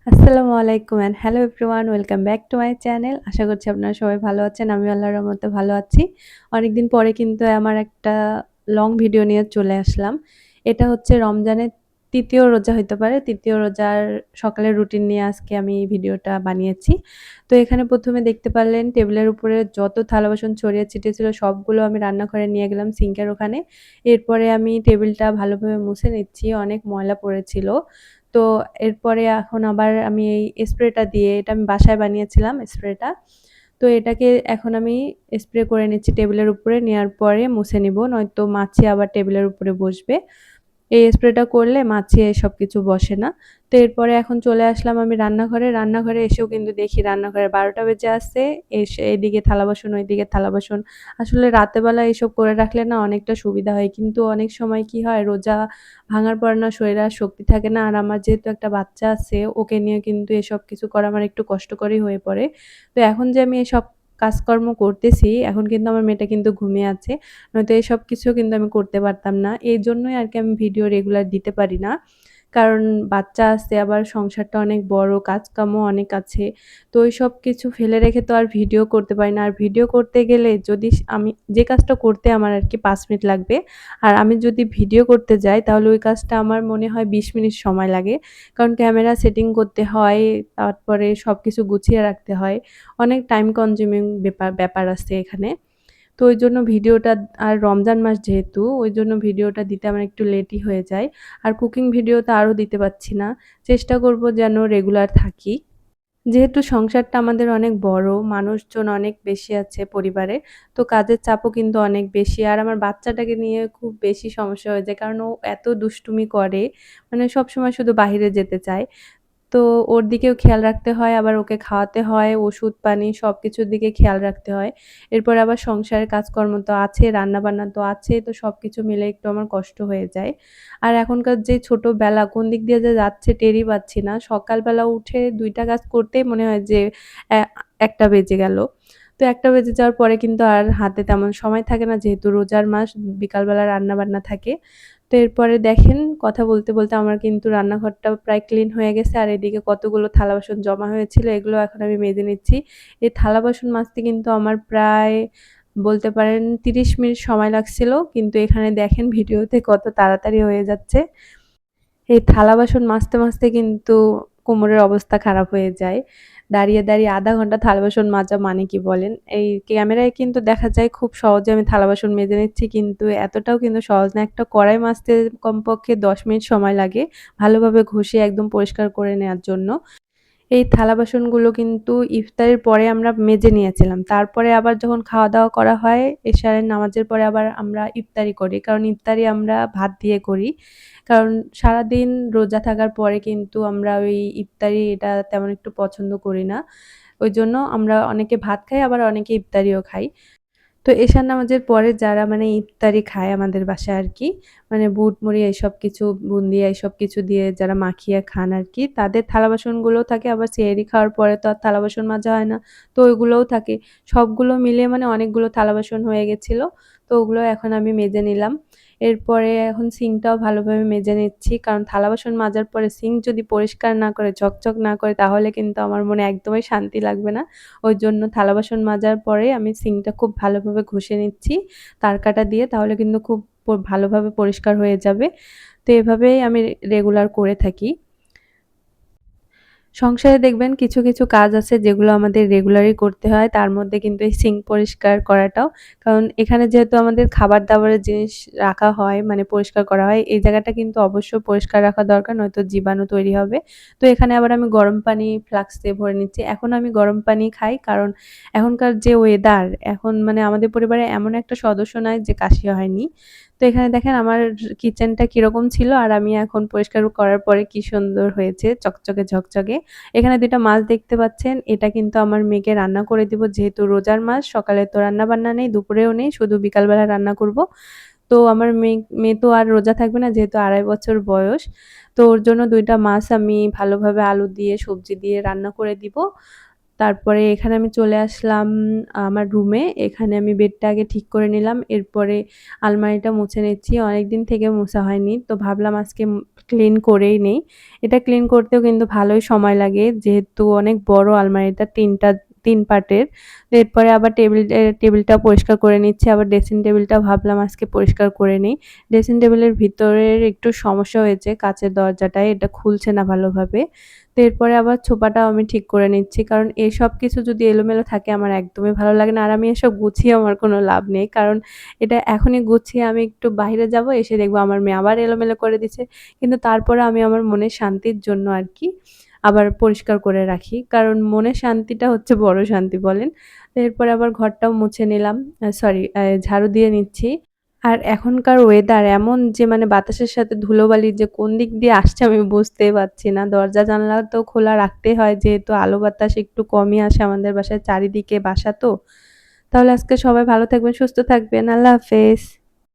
আসসালামু আলাইকুম and hello everyone, welcome back to my channel. আশা করছি আপনারা সবাই ভালো আছেন। আমি আল্লাহর রহমতে ভালো আছি। অনেকদিন পরে কিন্তু আমার একটা লং ভিডিও নিয়ে চলে আসলাম। এটা হচ্ছে রমজানের ৩য় রোজা হইতে পারে। ৩য় রোজার সকালের রুটিন নিয়ে আজকে আমি এই ভিডিওটা বানিয়েছি। তো এখানে ১ম এ দেখতে পারলেন টেবিলের উপরে যত থালা-বাসন ছড়িয়ে ছিটিয়ে ছিল সবগুলো আমি রান্নাঘরে নিয়ে গেলাম সিঙ্কের ওখানে। এরপরে আমি টেবিলটা ভালোভাবে মুছে নিচ্ছি। অনেক ময়লা পড়েছিল। তো এরপরে এখন আবার আমি এই স্প্রেটা দিয়ে এটা আমি বাসায় বানিয়েছিলাম স্প্রেটা। তো এটাকে এখন আমি স্প্রে করে নিচ্ছি টেবিলের উপরে, নেয়ার পরে মুছে নিব। নয়তো মাছি আবার টেবিলের উপরে বসবে। এই স্প্রেটা করলে মাছি সবকিছু বসে না। তো এরপরে এখন চলে আসলাম আমি রান্নাঘরে। রান্নাঘরে এসেও কিন্তু দেখি রান্নাঘরে ১২টা বেজে আছে। এসে এদিকে থালা-বাসন, ওইদিকে থালা-বাসন। আসলে রাতের বেলা এসব করে রাখলে না অনেকটা সুবিধা হয়। কিন্তু অনেক সময় কি হয়, রোজা ভাঙার পর না শরীরে আর শক্তি থাকে না। আর আমার যেহেতু একটা বাচ্চা আছে, ওকে নিয়ে কিন্তু এসব কিছু করা আমার একটু কষ্টকরই হয়ে পড়ে। তো এখন যে আমি এসব কাজকর্ম করতেছি, এখন কিন্তু আমার মেয়েটা কিন্তু ঘুমিয়ে আছে। নয়তো এসব কিছুও কিন্তু আমি করতে পারতাম না। এজন্যই আরকি আমি ভিডিও রেগুলার দিতে পারি না। কারণ বাচ্চা আছে, আবার সংসারটা অনেক বড়, কাজকামও অনেক আছে। তো ওইসব কিছু ফেলে রেখে তো আর ভিডিও করতে পারি না। আর ভিডিও করতে গেলে যদি আমি যে কাজটা করতে আমার আরকি ৫ মিনিট লাগবে, আর আমি যদি ভিডিও করতে যাই তাহলে ওই কাজটা আমার মনে হয় ২০ মিনিট সময় লাগে। কারণ ক্যামেরা সেটিং করতে হয়, তারপরে সবকিছু গুছিয়ে রাখতে হয়। অনেক টাইম কনজিউমিং ব্যাপার আছে এখানে। তো ওইজন্য ভিডিওটা, আর রমজান মাস যেহেতু ওইজন্য ভিডিওটা দিতে আমার একটু লেটই হয়ে যায়। আর কুকিং ভিডিও তো আরও দিতে পারছি না। চেষ্টা করব যেন রেগুলার থাকি। যেহেতু সংসারটা আমাদের অনেক বড়, মানুষজন অনেক বেশি আছে পরিবারে, তো কাজের চাপও কিন্তু অনেক বেশি। আর আমার বাচ্চাটাকে নিয়ে খুব বেশি সমস্যা হয়ে যায়। কারণ ও এত দুষ্টুমি করে, মানে সবসময় শুধু বাহিরে যেতে চায়। তো ওর দিকেও খেয়াল রাখতে হয়, আবার ওকে খাওয়াতে হয়, ওষুধ পানি সবকিছুর দিকে খেয়াল রাখতে হয়। এরপর আবার সংসারের কাজকর্ম তো আছে, রান্নাবান্না তো আছেই, তো সবকিছু মিলে একটু আমার কষ্ট হয়ে যায়। আর এখনকার যে ছোটবেলা কোন দিক দিয়ে যে যাচ্ছে টেরই পাচ্ছি না। সকালবেলা উঠে ২ টা কাজ করতেই মনে হয় যে অ্যা ১টা বেজে গেল। তো ১টা বেজে যাওয়ার পরে কিন্তু আর হাতে তেমন সময় থাকে না, যেহেতু রোজার মাস বিকালবেলা রান্নাবান্না থাকে। তো এরপরে দেখেন কথা বলতে, বলতে আমার কিন্তু রান্নাঘরটা প্রায় ক্লিন হয়ে গেছে। আর এদিকে কতগুলো থালা-বাসন জমা হয়েছিল, এগুলো এখন আমি মেজে নিচ্ছি। এই থালা-বাসন মাজতে কিন্তু আমার প্রায় বলতে পারেন ৩০ মিনিট সময় লাগছিল। কিন্তু এখানে দেখেন ভিডিওতে কত তাড়াতাড়ি হয়ে যাচ্ছে। এই থালা-বাসন মাজতে কিন্তু কোমরের অবস্থা খারাপ হয়ে যায়। দাঁড়িয়ে ০.৫ ঘন্টা থালা-বাসন মাজা মানে কি বলেন? এই ক্যামেরায় কিন্তু দেখা যায় খুব সহজে আমি থালা-বাসন মেজে নিচ্ছি, কিন্তু এতটাও কিন্তু সহজ না। একটা কড়াই মাজতে কমপক্ষে ১০ মিনিট সময় লাগে ভালোভাবে ঘষে একদম পরিষ্কার করে নেয়ার জন্য। এই থালা-বাসনগুলো কিন্তু ইফতারের পরে আমরা মেজে নিয়েছিলাম। তারপরে আবার যখন খাওয়া-দাওয়া করা হয়, এশারের নামাজের পরে আবার আমরা ইফতারি করি। কারণ ইফতারি আমরা ভাত দিয়ে করি। কারণ সারাদিন রোজা থাকার পরে কিন্তু আমরা ওই ইফতারি এটা তেমন একটু পছন্দ করি না। ওইজন্য আমরা অনেকে ভাত খাই, আবার অনেকে ইফতারিও খাই। তো এশার নামাজের পরে যারা মানে ইফতারি খায় আমাদের বাসায় আরকি, মানে বুট-মুড়ি এসব কিছু, বুন্দিয়া এসব কিছু দিয়ে যারা মাখিয়ে খান আরকি, তাদের থালা-বাসনগুলোও থাকে। আবার সেহরি খাওয়ার পরে তো আর থালা-বাসন মাজা হয় না। তো ওইগুলোও থাকে। সবগুলো মিলিয়ে মানে অনেকগুলো থালা-বাসন হয়ে গেছিল। তো ওগুলো এখন আমি মেজে নিলাম। এরপরে এখন সিঙ্কটাও ভালোভাবে মেজে নিচ্ছি। কারণ থালা-বাসন মাজার পরে সিঙ্ক যদি পরিষ্কার না করে, ঝকঝক না করে, তাহলে কিন্তু আমার মনে একদমই শান্তি লাগবে না। ওইজন্য থালা-বাসন মাজার পরে আমি সিঙ্কটা খুব ভালোভাবে ঘষে নিচ্ছি তারকাটা দিয়ে, তাহলে কিন্তু খুব ভালোভাবে পরিষ্কার হয়ে যাবে। তো এভাবেই আমি রেগুলার করে থাকি। সংসারে দেখবেন কিছু কাজ আছে যেগুলো আমাদের রেগুলারই করতে হয়। তার মধ্যে কিন্তু এই সিঙ্ক পরিষ্কার করাটাও। কারণ এখানে যেহেতু আমাদের খাবার-দাবারের জিনিস রাখা হয়, মানে পরিষ্কার করা হয়, এই জায়গাটা কিন্তু অবশ্যই পরিষ্কার রাখা দরকার, নয়তো জীবাণু তৈরি হবে। তো এখানে আবার আমি গরম পানি ফ্লাস্কে ভরে নিচ্ছি। এখন আমি গরম পানি খাই, কারণ এখনকার যে ওয়েদার, এখন মানে আমাদের পরিবারে এমন একটা সদস্য নাই যে কাশি হয়নি। তো এখানে দেখেন আমার কিচেনটা কিরকম ছিল, আর আমি এখন পরিষ্কার করার পরে কি সুন্দর হয়েছে, চকচকে ঝকঝকে। এখানে ২ টা মাছ দেখতে পাচ্ছেন। এটা কিন্তু আমার মেয়েকে রান্না করে দিব, যেহেতু রোজার মাস। সকালে তো রান্না-বান্না নেই, দুপুরেও নেই, শুধু বিকালবেলা রান্না করব। তো আমার মেয়ে তো আর রোজা থাকবে না, যেহেতু ২.৫ বছর বয়স। তো ওর জন্য ২ টা মাছ আমি ভালোভাবে আলু দিয়ে, সবজি দিয়ে রান্না করে দিব। তারপরে এখানে আমি চলে আসলাম আমার রুমে। এখানে আমি বেডটা আগে ঠিক করে নিলাম। এরপরে আলমারিটা মুছে নিচ্ছি। অনেকদিন থেকে মোছা হয়নি। তো ভাবলাম আজকে ক্লিন করেই নেই। এটা ক্লিন করতেও কিন্তু ভালোই সময় লাগে। যেহেতু অনেক বড় আলমারিটা ৩ পার্টের। তো এরপরে আবার টেবিলটা পরিষ্কার করে নিচ্ছি। আবার ড্রেসিং টেবিলটাও ভাবলাম আজকে পরিষ্কার করে নিই। ড্রেসিং টেবিলের ভিতরের একটু সমস্যা হয়েছে কাঁচের দরজাটায়। এটা খুলছে না ভালোভাবে। তো এরপরে আবার ছোপাটাও আমি ঠিক করে নিচ্ছি। কারণ এসব কিছু যদি এলোমেলো থাকে আমার একদমই ভালো লাগে না। আর আমি এসব গুছিয়ে আমার কোনো লাভ নেই। কারণ এটা এখনই গুছিয়ে আমি একটু বাহিরে যাবো, এসে দেখবো আমার মেয়ে আবার এলোমেলো করে দিছে। কিন্তু তারপরে আমি আমার মনের শান্তির জন্য আরকি আবার পরিষ্কার করে রাখি। কারণ মনের শান্তিটা হচ্ছে বড় শান্তি বলেন। তো এরপরে আবার ঘরটাও মুছে নিলাম। সরি ঝাড়ু দিয়ে নিচ্ছি। আর এখনকার ওয়েদার এমন যে মানে বাতাসের সাথে ধুলোবালি যে কোন দিক দিয়ে আসছে আমি বুঝতেই পারছি না। দরজা জানালা তো খোলা রাখতেই হয় যেহেতু আলো বাতাস একটু কমই আসে আমাদের বাসায়, চারিদিকে বাসা তো। তাহলে আজকে সবাই ভালো থাকবেন, সুস্থ থাকবেন। আল্লাহ হাফেজ।